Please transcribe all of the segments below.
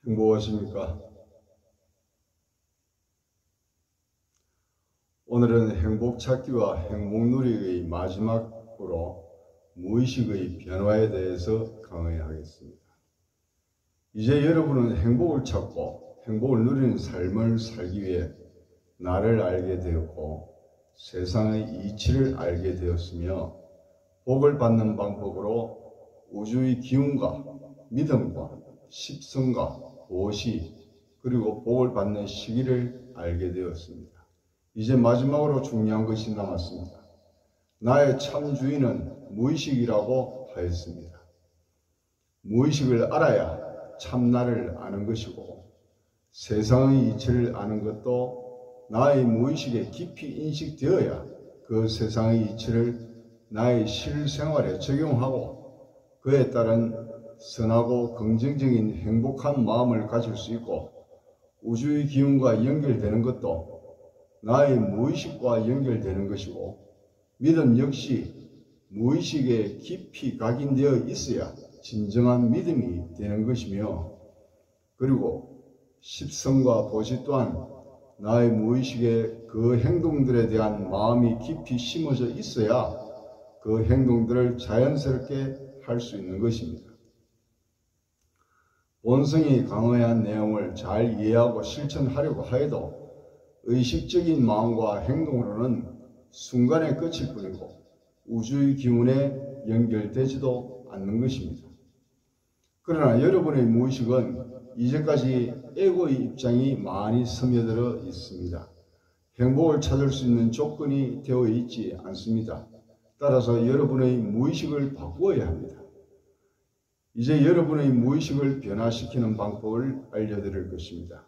행복하십니까? 오늘은 행복 찾기와 행복 누리기의 마지막으로 무의식의 변화에 대해서 강의하겠습니다. 이제 여러분은 행복을 찾고 행복을 누리는 삶을 살기 위해 나를 알게 되었고 세상의 이치를 알게 되었으며 복을 받는 방법으로 우주의 기운과 믿음과 십성과 보시 그리고 복을 받는 시기를 알게 되었습니다. 이제 마지막으로 중요한 것이 남았습니다. 나의 참 주인은 무의식이라고 하였습니다. 무의식을 알아야 참 나를 아는 것이고 세상의 이치를 아는 것도 나의 무의식에 깊이 인식되어야 그 세상의 이치를 나의 실생활에 적용하고 그에 따른 선하고 긍정적인 행복한 마음을 가질 수 있고 우주의 기운과 연결되는 것도 나의 무의식과 연결되는 것이고 믿음 역시 무의식에 깊이 각인되어 있어야 진정한 믿음이 되는 것이며 그리고 십성과 보시 또한 나의 무의식에 그 행동들에 대한 마음이 깊이 심어져 있어야 그 행동들을 자연스럽게 할 수 있는 것입니다. 본성이 강화한 내용을 잘 이해하고 실천하려고 하여도 의식적인 마음과 행동으로는 순간에 끝일 뿐이고 우주의 기운에 연결되지도 않는 것입니다. 그러나 여러분의 무의식은 이제까지 에고의 입장이 많이 스며들어 있습니다. 행복을 찾을 수 있는 조건이 되어 있지 않습니다. 따라서 여러분의 무의식을 바꾸어야 합니다. 이제 여러분의 무의식을 변화시키는 방법을 알려드릴 것입니다.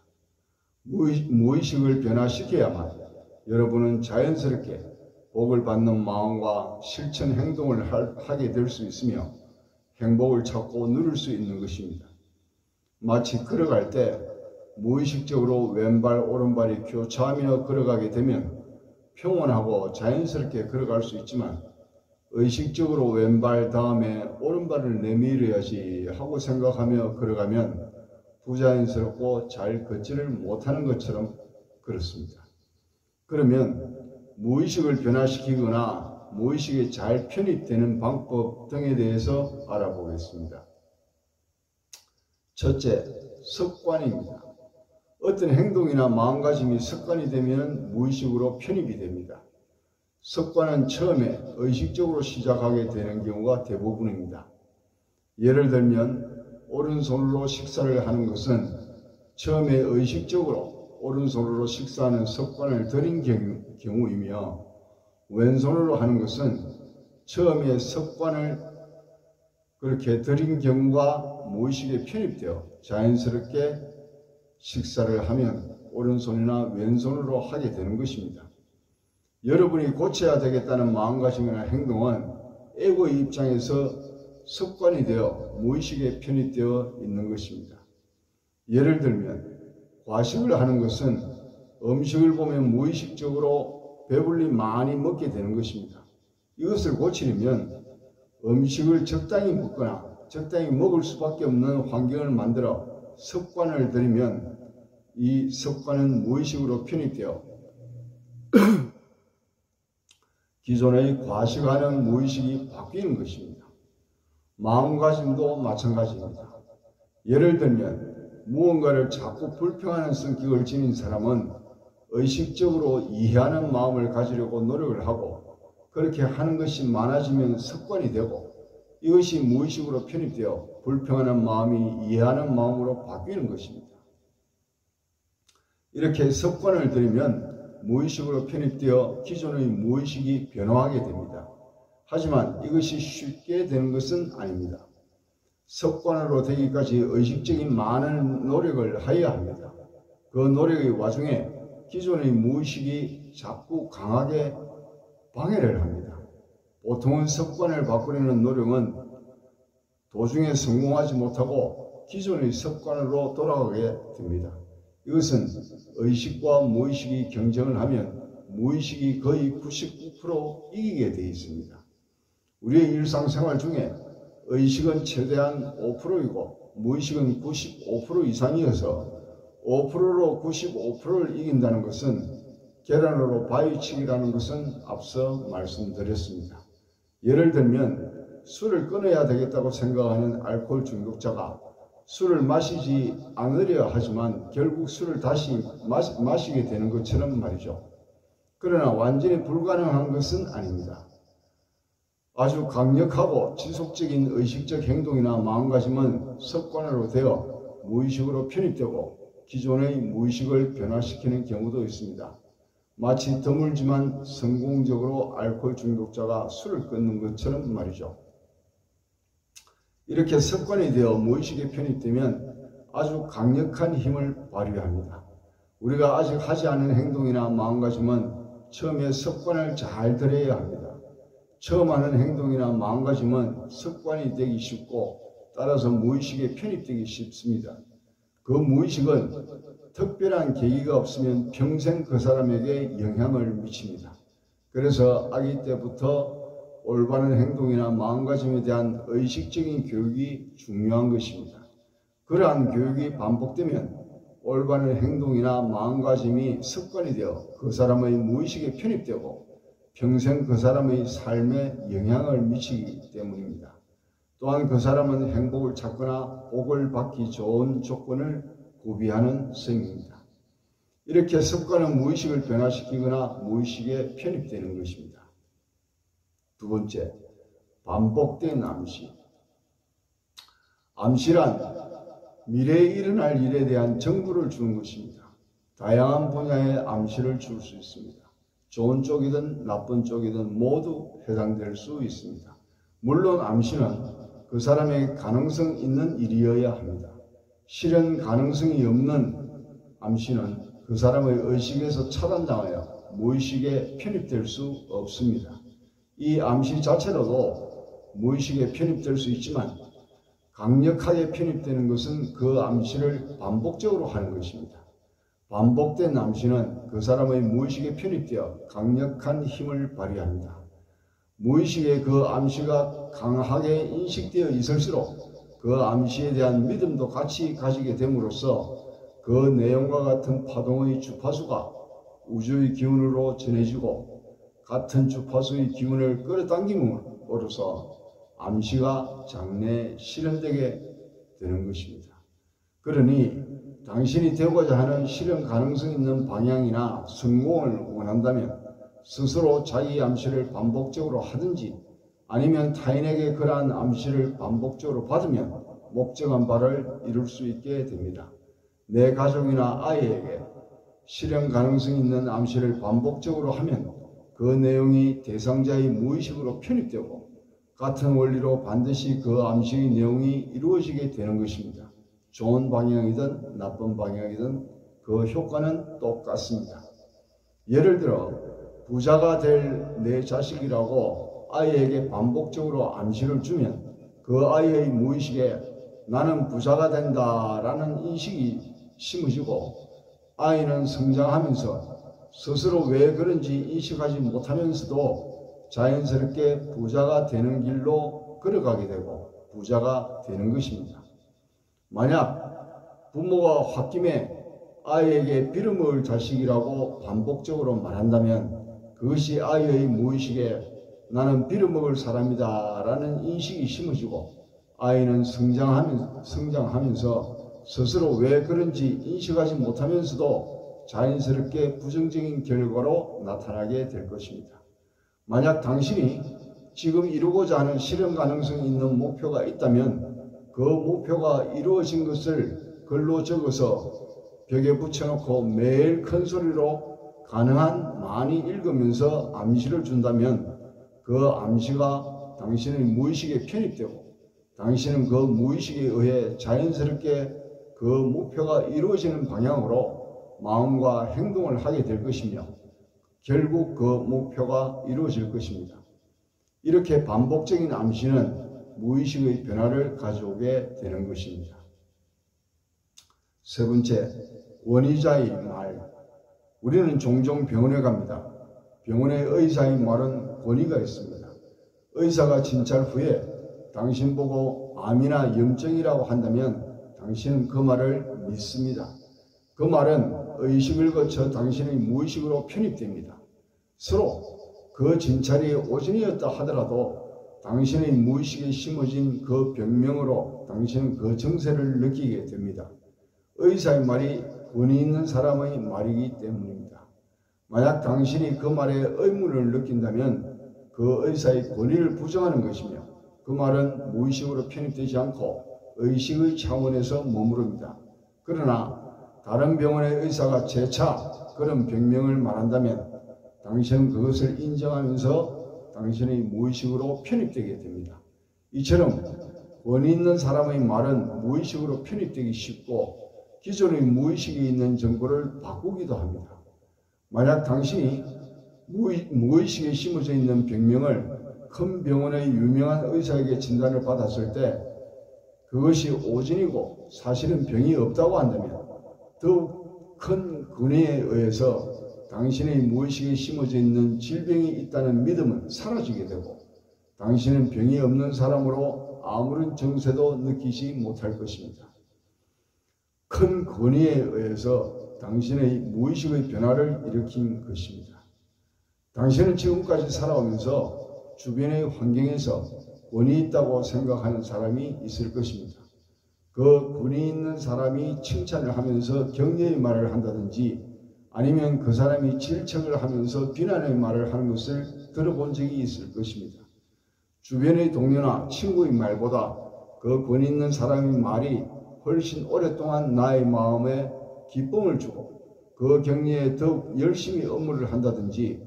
무의식을 변화시켜야만 여러분은 자연스럽게 복을 받는 마음과 실천 행동을 하게 될 수 있으며 행복을 찾고 누릴 수 있는 것입니다. 마치 걸어갈 때 무의식적으로 왼발 오른발이 교차하며 걸어가게 되면 평온하고 자연스럽게 걸어갈 수 있지만 의식적으로 왼발 다음에 오른발을 내밀어야지 하고 생각하며 걸어가면 부자연스럽고 잘 걷지를 못하는 것처럼 그렇습니다. 그러면 무의식을 변화시키거나 무의식에 잘 편입되는 방법 등에 대해서 알아보겠습니다. 첫째, 습관입니다. 어떤 행동이나 마음가짐이 습관이 되면 무의식으로 편입이 됩니다. 습관은 처음에 의식적으로 시작하게 되는 경우가 대부분입니다. 예를 들면 오른손으로 식사를 하는 것은 처음에 의식적으로 오른손으로 식사하는 습관을 들인 경우이며 왼손으로 하는 것은 처음에 습관을 그렇게 들인 경우가 무의식에 편입되어 자연스럽게 식사를 하면 오른손이나 왼손으로 하게 되는 것입니다. 여러분이 고쳐야 되겠다는 마음가짐이나 행동은 에고의 입장에서 습관이 되어 무의식에 편입되어 있는 것입니다. 예를 들면 과식을 하는 것은 음식을 보면 무의식적으로 배불리 많이 먹게 되는 것입니다. 이것을 고치려면 음식을 적당히 먹거나 적당히 먹을 수밖에 없는 환경을 만들어 습관을 들이면 이 습관은 무의식으로 편입되어 기존의 과식하는 무의식이 바뀌는 것입니다. 마음가짐도 마찬가지입니다. 예를 들면 무언가를 자꾸 불평하는 성격을 지닌 사람은 의식적으로 이해하는 마음을 가지려고 노력을 하고 그렇게 하는 것이 많아지면 습관이 되고 이것이 무의식으로 편입되어 불평하는 마음이 이해하는 마음으로 바뀌는 것입니다. 이렇게 습관을 들이면 무의식으로 편입되어 기존의 무의식이 변화하게 됩니다. 하지만 이것이 쉽게 되는 것은 아닙니다. 습관으로 되기까지 의식적인 많은 노력을 하여야 합니다. 그 노력의 와중에 기존의 무의식이 자꾸 강하게 방해를 합니다. 보통은 습관을 바꾸려는 노력은 도중에 성공하지 못하고 기존의 습관으로 돌아가게 됩니다. 이것은 의식과 무의식이 경쟁을 하면 무의식이 거의 99% 이기게 되어 있습니다. 우리의 일상생활 중에 의식은 최대한 5%이고 무의식은 95% 이상이어서 5%로 95%를 이긴다는 것은 계란으로 바위치기라는 것은 앞서 말씀드렸습니다. 예를 들면 술을 끊어야 되겠다고 생각하는 알코올 중독자가 술을 마시지 않으려 하지만 결국 술을 다시 마시게 되는 것처럼 말이죠. 그러나 완전히 불가능한 것은 아닙니다. 아주 강력하고 지속적인 의식적 행동이나 마음가짐은 습관으로 되어 무의식으로 편입되고 기존의 무의식을 변화시키는 경우도 있습니다. 마치 드물지만 성공적으로 알코올 중독자가 술을 끊는 것처럼 말이죠. 이렇게 습관이 되어 무의식에 편입되면 아주 강력한 힘을 발휘합니다. 우리가 아직 하지 않은 행동이나 마음가짐은 처음에 습관을 잘 들여야 합니다. 처음 하는 행동이나 마음가짐은 습관이 되기 쉽고 따라서 무의식에 편입되기 쉽습니다. 그 무의식은 특별한 계기가 없으면 평생 그 사람에게 영향을 미칩니다. 그래서 아기 때부터 올바른 행동이나 마음가짐에 대한 의식적인 교육이 중요한 것입니다. 그러한 교육이 반복되면 올바른 행동이나 마음가짐이 습관이 되어 그 사람의 무의식에 편입되고 평생 그 사람의 삶에 영향을 미치기 때문입니다. 또한 그 사람은 행복을 찾거나 복을 받기 좋은 조건을 구비하는 셈입니다. 이렇게 습관은 무의식을 변화시키거나 무의식에 편입되는 것입니다. 두 번째, 반복된 암시. 암시란 미래에 일어날 일에 대한 정보를 주는 것입니다. 다양한 분야의 암시를 줄 수 있습니다. 좋은 쪽이든 나쁜 쪽이든 모두 해당될 수 있습니다. 물론 암시는 그 사람에게 가능성 있는 일이어야 합니다. 실현 가능성이 없는 암시는 그 사람의 의식에서 차단당하여 무의식에 편입될 수 없습니다. 이 암시 자체로도 무의식에 편입될 수 있지만 강력하게 편입되는 것은 그 암시를 반복적으로 하는 것입니다. 반복된 암시는 그 사람의 무의식에 편입되어 강력한 힘을 발휘합니다. 무의식에 그 암시가 강하게 인식되어 있을수록 그 암시에 대한 믿음도 같이 가지게 됨으로써 그 내용과 같은 파동의 주파수가 우주의 기운으로 전해지고 같은 주파수의 기운을 끌어당김으로써 암시가 장래에 실현되게 되는 것입니다. 그러니 당신이 되고자 하는 실현 가능성 있는 방향이나 성공을 원한다면 스스로 자기 암시를 반복적으로 하든지 아니면 타인에게 그러한 암시를 반복적으로 받으면 목적한 바를 이룰 수 있게 됩니다. 내 가족이나 아이에게 실현 가능성 있는 암시를 반복적으로 하면 그 내용이 대상자의 무의식으로 편입되고 같은 원리로 반드시 그 암시의 내용이 이루어지게 되는 것입니다. 좋은 방향이든 나쁜 방향이든 그 효과는 똑같습니다. 예를 들어 부자가 될 내 자식이라고 아이에게 반복적으로 암시를 주면 그 아이의 무의식에 나는 부자가 된다라는 인식이 심어지고 아이는 성장하면서 스스로 왜 그런지 인식하지 못하면서도 자연스럽게 부자가 되는 길로 걸어가게 되고 부자가 되는 것입니다. 만약 부모가 홧김에 아이에게 빌어먹을 자식이라고 반복적으로 말한다면 그것이 아이의 무의식에 나는 빌어먹을 사람이다 라는 인식이 심어지고 아이는 성장하면서 스스로 왜 그런지 인식하지 못하면서도 자연스럽게 부정적인 결과로 나타나게 될 것입니다. 만약 당신이 지금 이루고자 하는 실현 가능성이 있는 목표가 있다면 그 목표가 이루어진 것을 글로 적어서 벽에 붙여놓고 매일 큰 소리로 가능한 많이 읽으면서 암시를 준다면 그 암시가 당신의 무의식에 편입되고 당신은 그 무의식에 의해 자연스럽게 그 목표가 이루어지는 방향으로 마음과 행동을 하게 될 것이며 결국 그 목표가 이루어질 것입니다. 이렇게 반복적인 암시는 무의식의 변화를 가져오게 되는 것입니다. 세 번째, 원의자의 말. 우리는 종종 병원에 갑니다. 병원의 의사의 말은 권위가 있습니다. 의사가 진찰 후에 당신 보고 암이나 염증이라고 한다면 당신은 그 말을 믿습니다. 그 말은 의식을 거쳐 당신의 무의식으로 편입됩니다. 서로 그 진찰이 오진이었다 하더라도 당신의 무의식에 심어진 그 병명으로 당신은 그 정세를 느끼게 됩니다. 의사의 말이 권위 있는 사람의 말이기 때문입니다. 만약 당신이 그 말에 의문을 느낀다면 그 의사의 권위를 부정하는 것이며 그 말은 무의식으로 편입되지 않고 의식의 차원에서 머무릅니다. 그러나 다른 병원의 의사가 재차 그런 병명을 말한다면 당신은 그것을 인정하면서 당신의 무의식으로 편입되게 됩니다. 이처럼 권위 있는 사람의 말은 무의식으로 편입되기 쉽고 기존의 무의식에 있는 정보를 바꾸기도 합니다. 만약 당신이 무의식에 심어져 있는 병명을 큰 병원의 유명한 의사에게 진단을 받았을 때 그것이 오진이고 사실은 병이 없다고 한다면 더욱 큰 근거에 의해서 당신의 무의식에 심어져 있는 질병이 있다는 믿음은 사라지게 되고 당신은 병이 없는 사람으로 아무런 정세도 느끼지 못할 것입니다. 큰 권위에 의해서 당신의 무의식의 변화를 일으킨 것입니다. 당신은 지금까지 살아오면서 주변의 환경에서 권위 있다고 생각하는 사람이 있을 것입니다. 그 권위 있는 사람이 칭찬을 하면서 격려의 말을 한다든지 아니면 그 사람이 질책을 하면서 비난의 말을 하는 것을 들어본 적이 있을 것입니다. 주변의 동료나 친구의 말보다 그 권위 있는 사람의 말이 훨씬 오랫동안 나의 마음에 기쁨을 주고 그 격려에 더욱 열심히 업무를 한다든지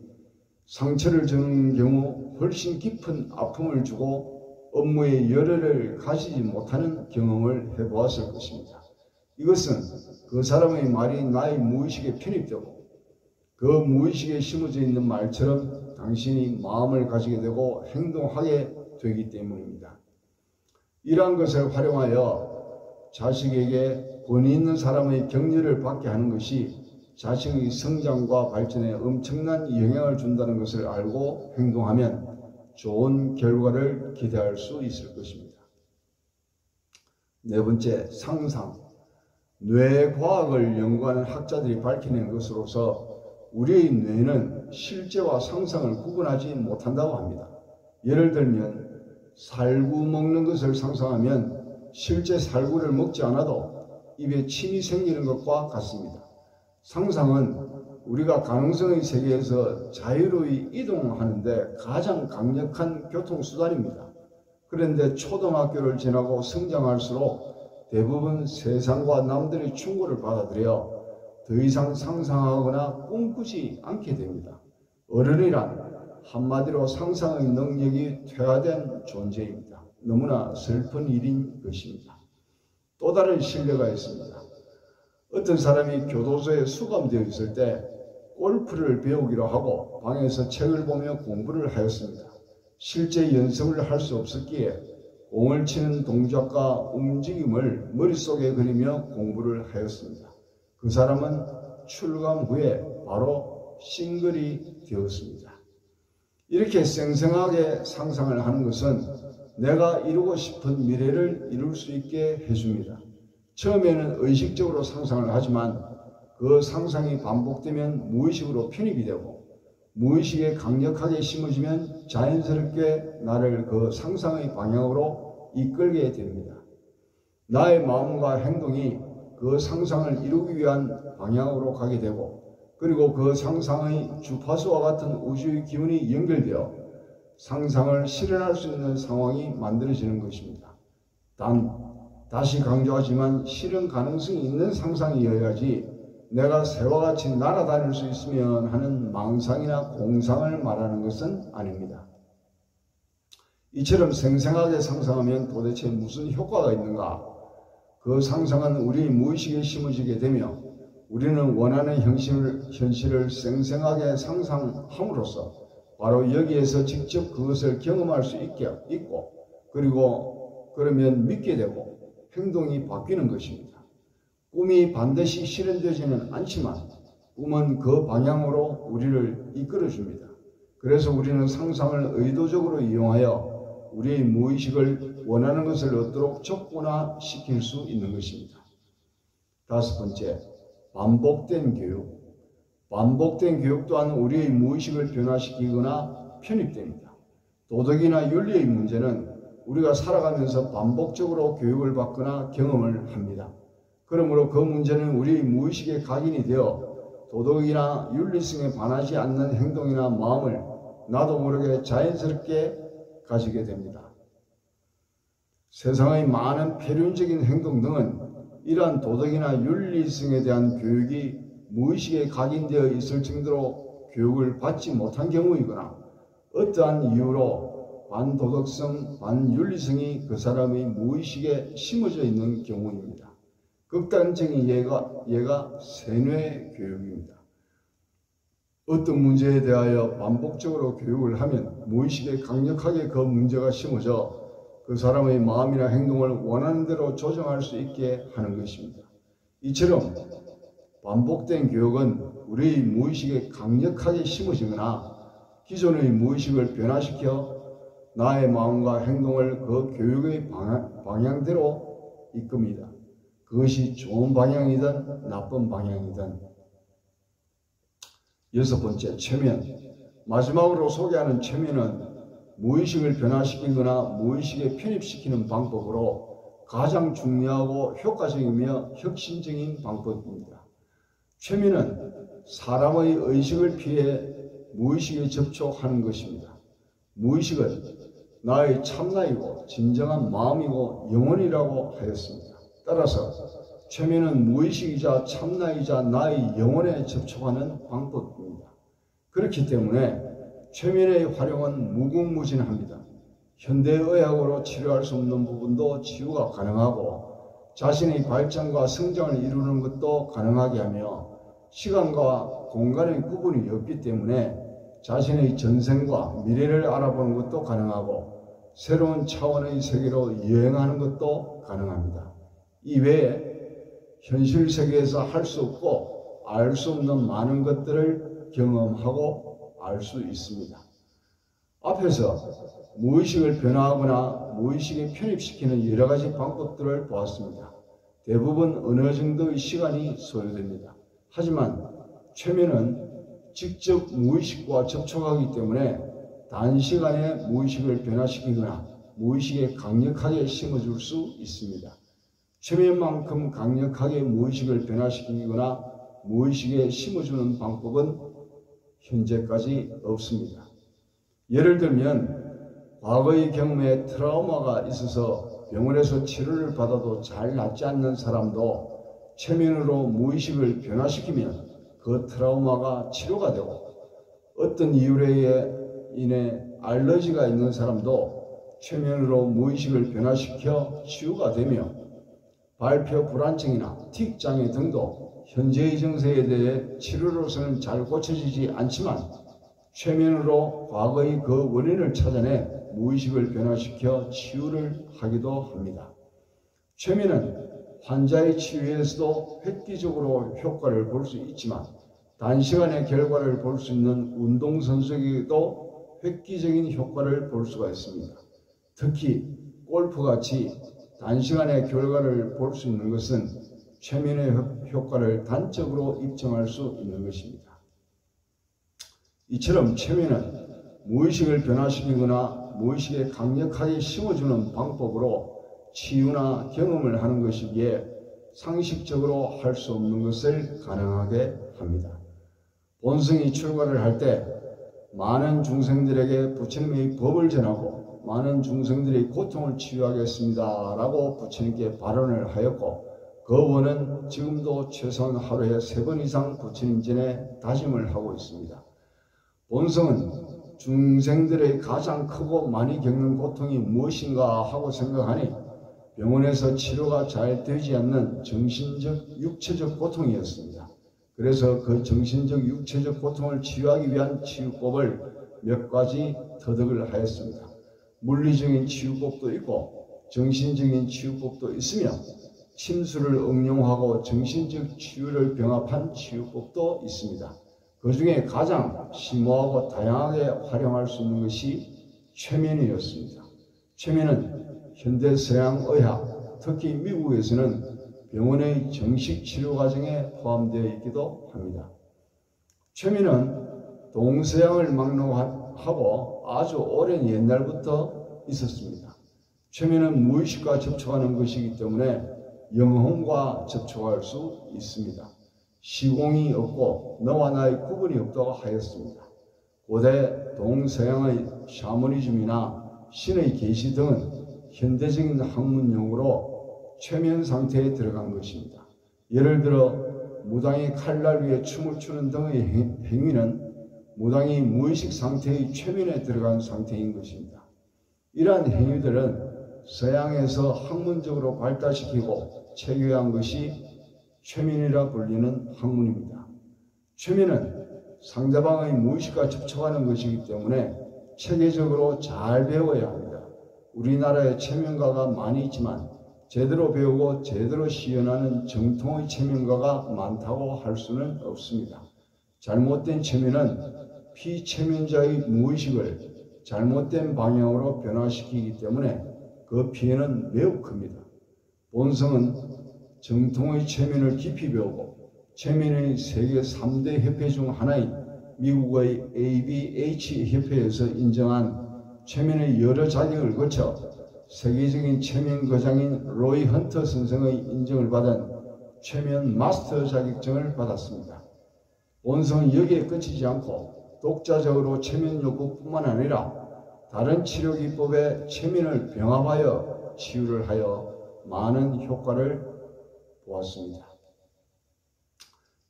상처를 주는 경우 훨씬 깊은 아픔을 주고 업무에 열의를 가지지 못하는 경험을 해보았을 것입니다. 이것은 그 사람의 말이 나의 무의식에 편입되고 그 무의식에 심어져 있는 말처럼 당신이 마음을 가지게 되고 행동하게 되기 때문입니다. 이러한 것을 활용하여 자식에게 권위 있는 사람의 격려를 받게 하는 것이 자식의 성장과 발전에 엄청난 영향을 준다는 것을 알고 행동하면 좋은 결과를 기대할 수 있을 것입니다. 네 번째, 상상. 뇌과학을 연구하는 학자들이 밝혀낸 것으로서 우리의 뇌는 실제와 상상을 구분하지 못한다고 합니다. 예를 들면 살구 먹는 것을 상상하면 실제 살구를 먹지 않아도 입에 침이 생기는 것과 같습니다. 상상은 우리가 가능성의 세계에서 자유로이 이동하는데 가장 강력한 교통수단입니다. 그런데 초등학교를 지나고 성장할수록 대부분 세상과 남들의 충고를 받아들여 더 이상 상상하거나 꿈꾸지 않게 됩니다. 어른이란 한마디로 상상의 능력이 퇴화된 존재입니다. 너무나 슬픈 일인 것입니다. 또 다른 신뢰가 있습니다. 어떤 사람이 교도소에 수감되어 있을 때 골프를 배우기로 하고 방에서 책을 보며 공부를 하였습니다. 실제 연습을 할 수 없었기에 공을 치는 동작과 움직임을 머릿속에 그리며 공부를 하였습니다. 그 사람은 출감 후에 바로 싱글이 되었습니다. 이렇게 생생하게 상상을 하는 것은 내가 이루고 싶은 미래를 이룰 수 있게 해줍니다. 처음에는 의식적으로 상상을 하지만 그 상상이 반복되면 무의식으로 편입이 되고 무의식에 강력하게 심어지면 자연스럽게 나를 그 상상의 방향으로 이끌게 됩니다. 나의 마음과 행동이 그 상상을 이루기 위한 방향으로 가게 되고 그리고 그 상상의 주파수와 같은 우주의 기운이 연결되어 상상을 실현할 수 있는 상황이 만들어지는 것입니다. 다시 강조하지만 실현 가능성이 있는 상상이어야지 내가 새와 같이 날아다닐 수 있으면 하는 망상이나 공상을 말하는 것은 아닙니다. 이처럼 생생하게 상상하면 도대체 무슨 효과가 있는가? 그 상상은 우리 무의식에 심어지게 되며 우리는 원하는 현실을 생생하게 상상함으로써 바로 여기에서 직접 그것을 경험할 수 있고 그리고 그러면 믿게 되고 행동이 바뀌는 것입니다. 꿈이 반드시 실현되지는 않지만 꿈은 그 방향으로 우리를 이끌어줍니다. 그래서 우리는 상상을 의도적으로 이용하여 우리의 무의식을 원하는 것을 얻도록 촉구시킬 수 있는 것입니다. 다섯 번째, 반복된 교육. 반복된 교육 또한 우리의 무의식을 변화시키거나 편입됩니다. 도덕이나 윤리의 문제는 우리가 살아가면서 반복적으로 교육을 받거나 경험을 합니다. 그러므로 그 문제는 우리의 무의식에 각인이 되어 도덕이나 윤리성에 반하지 않는 행동이나 마음을 나도 모르게 자연스럽게 가지게 됩니다. 세상의 많은 필연적인 행동 등은 이러한 도덕이나 윤리성에 대한 교육이 무의식에 각인되어 있을 정도로 교육을 받지 못한 경우이거나 어떠한 이유로 반도덕성, 반윤리성이 그 사람의 무의식에 심어져 있는 경우입니다. 극단적인 예가 세뇌 교육입니다. 어떤 문제에 대하여 반복적으로 교육을 하면 무의식에 강력하게 그 문제가 심어져 그 사람의 마음이나 행동을 원하는 대로 조정할 수 있게 하는 것입니다. 이처럼 반복된 교육은 우리의 무의식에 강력하게 심어지거나 기존의 무의식을 변화시켜 나의 마음과 행동을 그 교육의 방향대로 이끕니다. 그것이 좋은 방향이든 나쁜 방향이든. 여섯 번째, 최면. 마지막으로 소개하는 최면은 무의식을 변화시키거나 무의식에 편입시키는 방법으로 가장 중요하고 효과적이며 혁신적인 방법입니다. 최면은 사람의 의식을 피해 무의식에 접촉하는 것입니다. 무의식은 나의 참나이고 진정한 마음이고 영혼이라고 하였습니다. 따라서 최면은 무의식이자 참나이자 나의 영혼에 접촉하는 방법입니다. 그렇기 때문에 최면의 활용은 무궁무진합니다. 현대의학으로 치료할 수 없는 부분도 치유가 가능하고 자신의 발전과 성장을 이루는 것도 가능하게 하며 시간과 공간의 구분이 없기 때문에 자신의 전생과 미래를 알아보는 것도 가능하고 새로운 차원의 세계로 여행하는 것도 가능합니다. 이외에 현실 세계에서 할 수 없고 알 수 없는 많은 것들을 경험하고 알 수 있습니다. 앞에서 무의식을 변화하거나 무의식에 편입시키는 여러 가지 방법들을 보았습니다. 대부분 어느 정도의 시간이 소요됩니다. 하지만 최면은 직접 무의식과 접촉하기 때문에 단시간에 무의식을 변화시키거나 무의식에 강력하게 심어줄 수 있습니다. 최면만큼 강력하게 무의식을 변화시키거나 무의식에 심어주는 방법은 현재까지 없습니다. 예를 들면 과거의 경험에 트라우마가 있어서 병원에서 치료를 받아도 잘 낫지 않는 사람도 최면으로 무의식을 변화시키면 그 트라우마가 치료가 되고 어떤 이유로 인해 알러지가 있는 사람도 최면으로 무의식을 변화시켜 치유가 되며 발표 불안증이나 틱장애 등도 현재의 증세에 대해 치료로서는 잘 고쳐지지 않지만 최면으로 과거의 그 원인을 찾아내 무의식을 변화시켜 치유를 하기도 합니다. 최면은 환자의 치유에서도 획기적으로 효과를 볼 수 있지만 단시간에 결과를 볼 수 있는 운동선수에게도 획기적인 효과를 볼 수가 있습니다. 특히 골프같이 단시간에 결과를 볼 수 있는 것은 최면의 효과를 단적으로 입증할 수 있는 것입니다. 이처럼 최면은 무의식을 변화시키거나 무의식에 강력하게 심어주는 방법으로 치유나 경험을 하는 것이기에 상식적으로 할 수 없는 것을 가능하게 합니다. 본성이 출가를 할 때 많은 중생들에게 부처님의 법을 전하고 많은 중생들의 고통을 치유하겠습니다 라고 부처님께 발언을 하였고 그 원은 지금도 최소한 하루에 3번 이상 부처님 전에 다짐을 하고 있습니다. 본성은 중생들의 가장 크고 많이 겪는 고통이 무엇인가 하고 생각하니 병원에서 치료가 잘 되지 않는 정신적, 육체적 고통이었습니다. 그래서 그 정신적, 육체적 고통을 치유하기 위한 치유법을 몇 가지 터득을 하였습니다. 물리적인 치유법도 있고 정신적인 치유법도 있으며 침수를 응용하고 정신적 치유를 병합한 치유법도 있습니다. 그 중에 가장 심오하고 다양하게 활용할 수 있는 것이 최면이었습니다. 최면은 현대 서양 의학, 특히 미국에서는 병원의 정식 치료 과정에 포함되어 있기도 합니다. 최면은 동서양을 막론하고 아주 오랜 옛날부터 있었습니다. 최면은 무의식과 접촉하는 것이기 때문에 영혼과 접촉할 수 있습니다. 시공이 없고 너와 나의 구분이 없다고 하였습니다. 고대 동서양의 샤머니즘이나 신의 계시 등은 현대적인 학문용어로 최면 상태에 들어간 것입니다. 예를 들어 무당이 칼날 위에 춤을 추는 등의 행위는 무당이 무의식 상태의 최면에 들어간 상태인 것입니다. 이러한 행위들은 서양에서 학문적으로 발달시키고 체계한 것이 최면이라 불리는 학문입니다. 최면은 상대방의 무의식과 접촉하는 것이기 때문에 체계적으로 잘 배워야 합니다. 우리나라에 최면가가 많이 있지만 제대로 배우고 제대로 시연하는 정통의 최면가가 많다고 할 수는 없습니다. 잘못된 최면은 피최면자의 무의식을 잘못된 방향으로 변화시키기 때문에 그 피해는 매우 큽니다. 본성은 정통의 최면을 깊이 배우고 최면의 세계 3대 협회 중 하나인 미국의 ABH 협회에서 인정한 최면의 여러 자격을 거쳐 세계적인 최면 거장인 로이 헌터 선생의 인정을 받은 최면 마스터 자격증을 받았습니다. 본성은 여기에 그치지 않고 독자적으로 최면 요구뿐만 아니라 다른 치료 기법에 최면을 병합하여 치유를 하여 많은 효과를 보았습니다.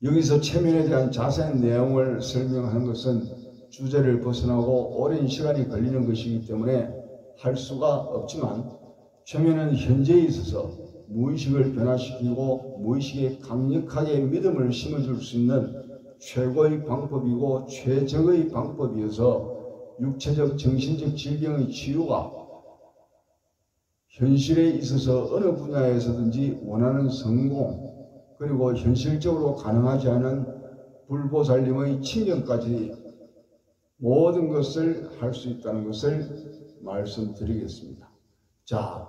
여기서 최면에 대한 자세한 내용을 설명하는 것은 주제를 벗어나고 오랜 시간이 걸리는 것이기 때문에 할 수가 없지만 최면은 현재에 있어서 무의식을 변화시키고 무의식에 강력하게 믿음을 심어줄 수 있는 최고의 방법이고 최적의 방법이어서 육체적 정신적 질병의 치유가 현실에 있어서 어느 분야에서든지 원하는 성공 그리고 현실적으로 가능하지 않은 불보살님의 친견까지 모든 것을 할 수 있다는 것을 말씀드리겠습니다. 자,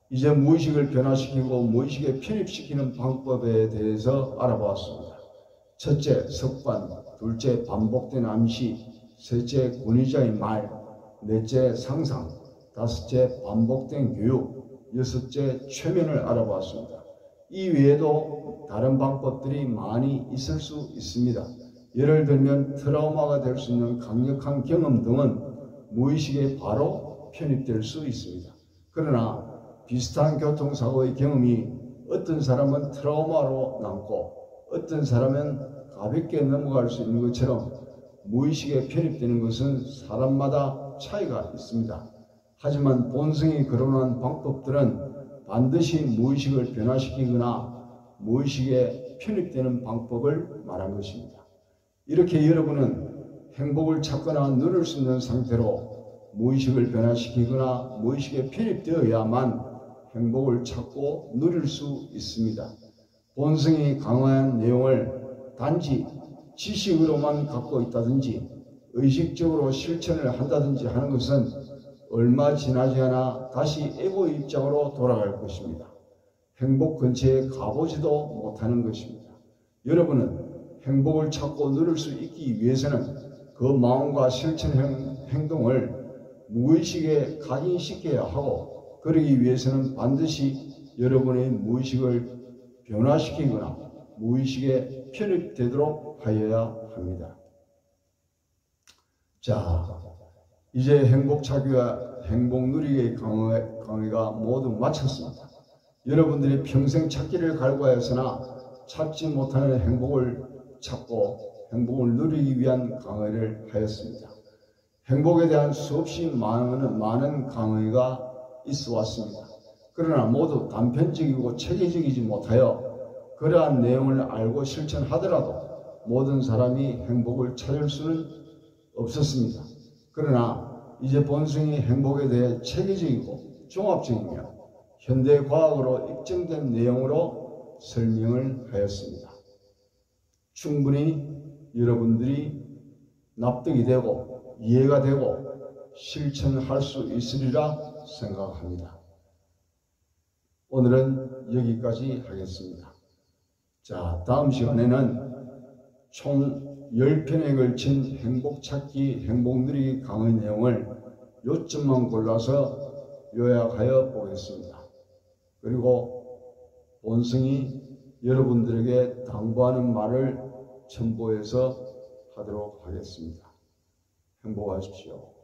이제 무의식을 변화시키고 무의식에 편입시키는 방법에 대해서 알아보았습니다. 첫째, 석관, 둘째, 반복된 암시, 셋째, 권위자의 말, 넷째, 상상, 다섯째, 반복된 교육, 여섯째, 최면을 알아보았습니다. 이 외에도 다른 방법들이 많이 있을 수 있습니다. 예를 들면 트라우마가 될 수 있는 강력한 경험 등은 무의식에 바로 편입될 수 있습니다. 그러나 비슷한 교통사고의 경험이 어떤 사람은 트라우마로 남고 어떤 사람은 가볍게 넘어갈 수 있는 것처럼 무의식에 편입되는 것은 사람마다 차이가 있습니다. 하지만 본성이 거론한 방법들은 반드시 무의식을 변화시키거나 무의식에 편입되는 방법을 말한 것입니다. 이렇게 여러분은 행복을 찾거나 누릴 수 있는 상태로 무의식을 변화시키거나 무의식에 편입되어야만 행복을 찾고 누릴 수 있습니다. 본성이 강화한 내용을 단지 지식으로만 갖고 있다든지 의식적으로 실천을 한다든지 하는 것은 얼마 지나지 않아 다시 에고의 입장으로 돌아갈 것입니다. 행복 근처에 가보지도 못하는 것입니다. 여러분은 행복을 찾고 누릴 수 있기 위해서는 그 마음과 실천 행동을 무의식에 각인시켜야 하고 그러기 위해서는 반드시 여러분의 무의식을 변화시키거나 무의식에 편입되도록 하여야 합니다. 자, 이제 행복 찾기와 행복 누리기의 강의가 모두 마쳤습니다. 여러분들이 평생 찾기를 갈구하였으나 찾지 못하는 행복을 찾고 행복을 누리기 위한 강의를 하였습니다. 행복에 대한 수없이 많은 강의가 있어 왔습니다. 그러나 모두 단편적이고 체계적이지 못하여 그러한 내용을 알고 실천하더라도 모든 사람이 행복을 찾을 수는 없었습니다. 그러나 이제 본성이 행복에 대해 체계적이고 종합적이며 현대 과학으로 입증된 내용으로 설명을 하였습니다. 충분히 여러분들이 납득이 되고 이해가 되고 실천할 수 있으리라 생각합니다. 오늘은 여기까지 하겠습니다. 자, 다음 시간에는 총 10편에 걸친 행복찾기, 행복누리기 강의 내용을 요점만 골라서 요약하여 보겠습니다. 그리고 본성이 여러분들에게 당부하는 말을 첨부해서 하도록 하겠습니다. 행복하십시오.